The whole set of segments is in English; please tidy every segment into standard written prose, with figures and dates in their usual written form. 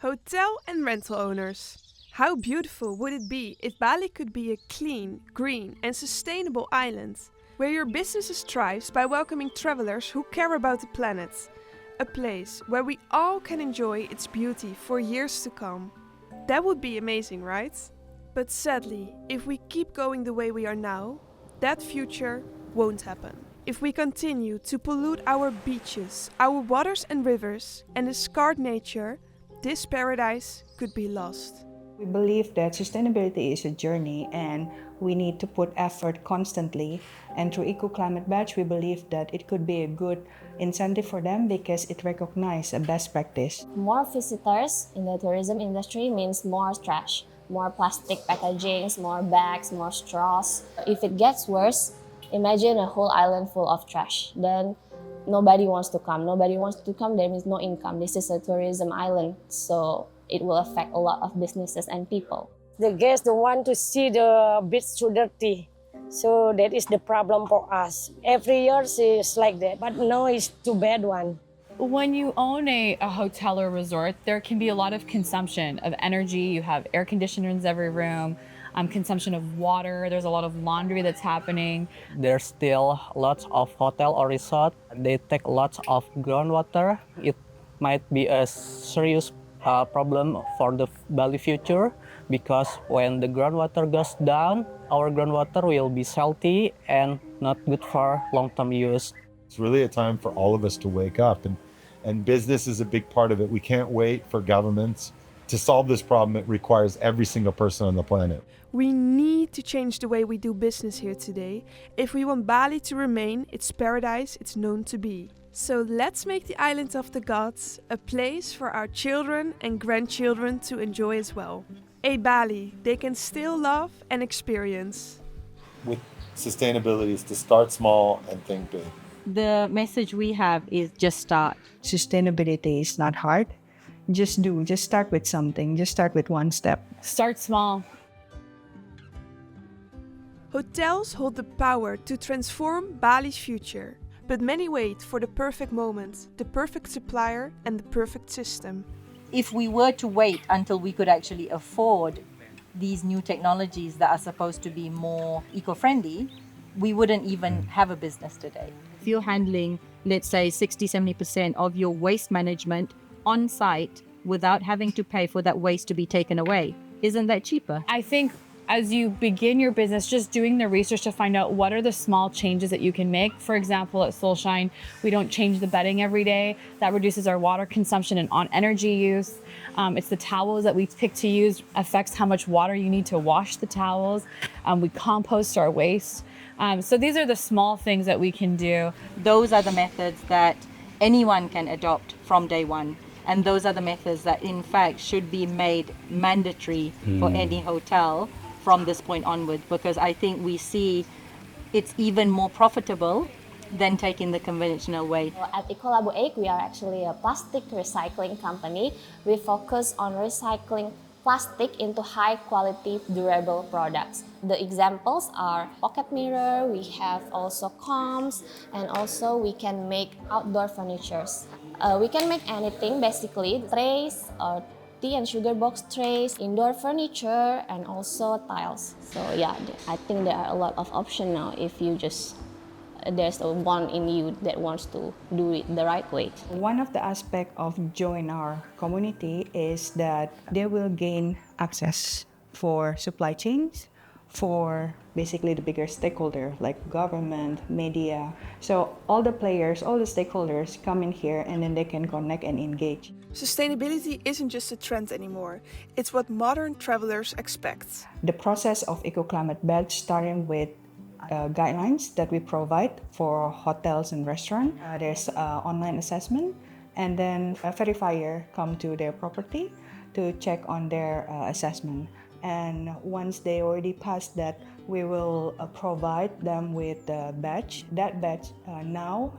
Hotel and rental owners. How beautiful would it be if Bali could be a clean, green, and sustainable island where your business thrives by welcoming travelers who care about the planet? A place where we all can enjoy its beauty for years to come. That would be amazing, right? But sadly, if we keep going the way we are now, that future won't happen. If we continue to pollute our beaches, our waters and rivers, and discard nature, this paradise could be lost. We believe that sustainability is a journey and we need to put effort constantly. And through Eco Climate Badge, we believe that it could be a good incentive for them because it recognizes a best practice. More visitors in the tourism industry means more trash, more plastic packagings, more bags, more straws. If it gets worse, imagine a whole island full of trash. Then nobody wants to come. Nobody wants to come, there means no income. This is a tourism island, so it will affect a lot of businesses and people. The guests don't want to see the beach too dirty. So that is the problem for us. Every year it's like that, but now it's too bad one. When you own a hotel or resort, there can be a lot of consumption of energy. You have air conditioners in every room, consumption of water. There's a lot of laundry that's happening. There's still lots of hotel or resort. They take lots of groundwater. It might be a serious problem for the Bali future because when the groundwater goes down, our groundwater will be salty and not good for long-term use. It's really a time for all of us to wake up, and business is a big part of it. We can't wait for governments to solve this problem. It requires every single person on the planet. We need to change the way we do business here today if we want Bali to remain its paradise it's known to be. So let's make the island of the gods a place for our children and grandchildren to enjoy as well. A Bali they can still love and experience. With sustainability is to start small and think big. The message we have is just start. Sustainability is not hard. Just do, just start with something, just start with one step. Start small. Hotels hold the power to transform Bali's future, but many wait for the perfect moment, the perfect supplier, and the perfect system. If we were to wait until we could actually afford these new technologies that are supposed to be more eco-friendly, we wouldn't even have a business today. If you're handling, let's say, 60-70% of your waste management on site without having to pay for that waste to be taken away, isn't that cheaper? I think as you begin your business, just doing the research to find out what are the small changes that you can make. For example, at Soulshine, we don't change the bedding every day. That reduces our water consumption and on energy use. It's the towels that we pick to use affects how much water you need to wash the towels. We compost our waste. So these are the small things that we can do. Those are the methods that anyone can adopt from day one. And those are the methods that, in fact, should be made mandatory for any hotel from this point onward, because I think we see it's even more profitable than taking the conventional way. At Ecolabo 8, we are actually a plastic recycling company. We focus on recycling plastic into high quality durable products. The examples are pocket mirror, we have also comps, and also we can make outdoor furnitures. We can make anything basically, trays or tea and sugar box trays, indoor furniture, and also tiles. So yeah, I think there are a lot of options now if you just there's one in you that wants to do it the right way. One of the aspects of join our community is that they will gain access for supply chains, for basically the bigger stakeholder like government, media. So all the players, all the stakeholders come in here and then they can connect and engage. Sustainability isn't just a trend anymore, it's what modern travelers expect. The process of Eco Climate Badge starting with guidelines that we provide for hotels and restaurants. There's online assessment, and then a verifier come to their property to check on their assessment. And once they already pass that, we will provide them with the badge. That badge now,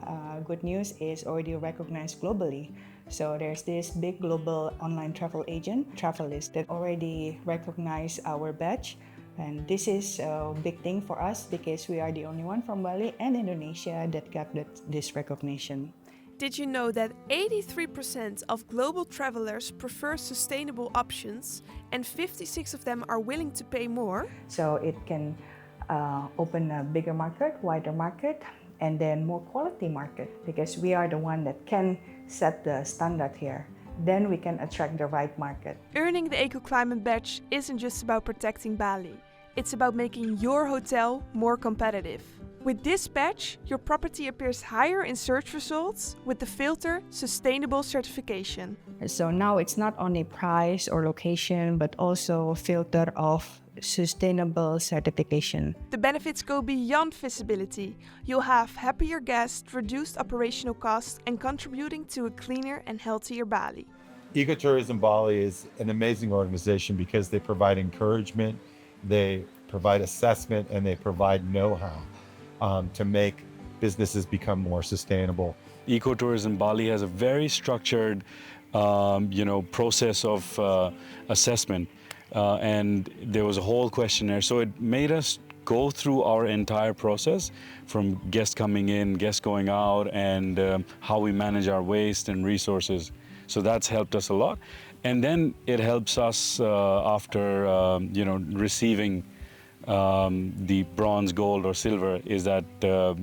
good news, is already recognized globally. So there's this big global online travel agent, Travelist, that already recognize our badge. And this is a big thing for us because we are the only one from Bali and Indonesia that got this recognition. Did you know that 83% of global travelers prefer sustainable options and 56 of them are willing to pay more? So it can open a bigger market, wider market, and then more quality market, because we are the one that can set the standard here. Then we can attract the right market. Earning the Eco Climate Badge isn't just about protecting Bali. It's about making your hotel more competitive. With this badge, your property appears higher in search results with the filter Sustainable Certification. So now it's not only price or location, but also filter of sustainable certification. The benefits go beyond visibility. You'll have happier guests, reduced operational costs, and contributing to a cleaner and healthier Bali. Eco Tourism Bali is an amazing organization because they provide encouragement, they provide assessment, and they provide know-how to make businesses become more sustainable. Eco Tourism Bali has a very structured, process of assessment, and there was a whole questionnaire. So it made us go through our entire process, from guests coming in, guests going out, and how we manage our waste and resources. So that's helped us a lot. And then it helps us after receiving the bronze, gold, or silver, is that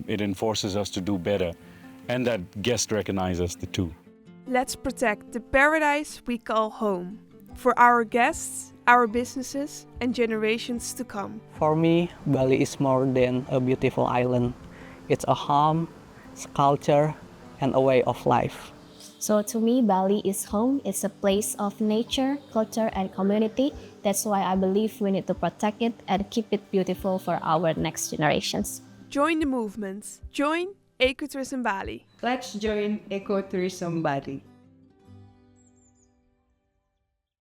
it enforces us to do better, and that guests recognize us too. Let's protect the paradise we call home for our guests, our businesses, and generations to come. For me, Bali is more than a beautiful island. It's a home, it's culture, and a way of life. So to me, Bali is home. It's a place of nature, culture, and community. That's why I believe we need to protect it and keep it beautiful for our next generations. Join the movement. Join Eco Tourism Bali. Let's join Eco Tourism Bali.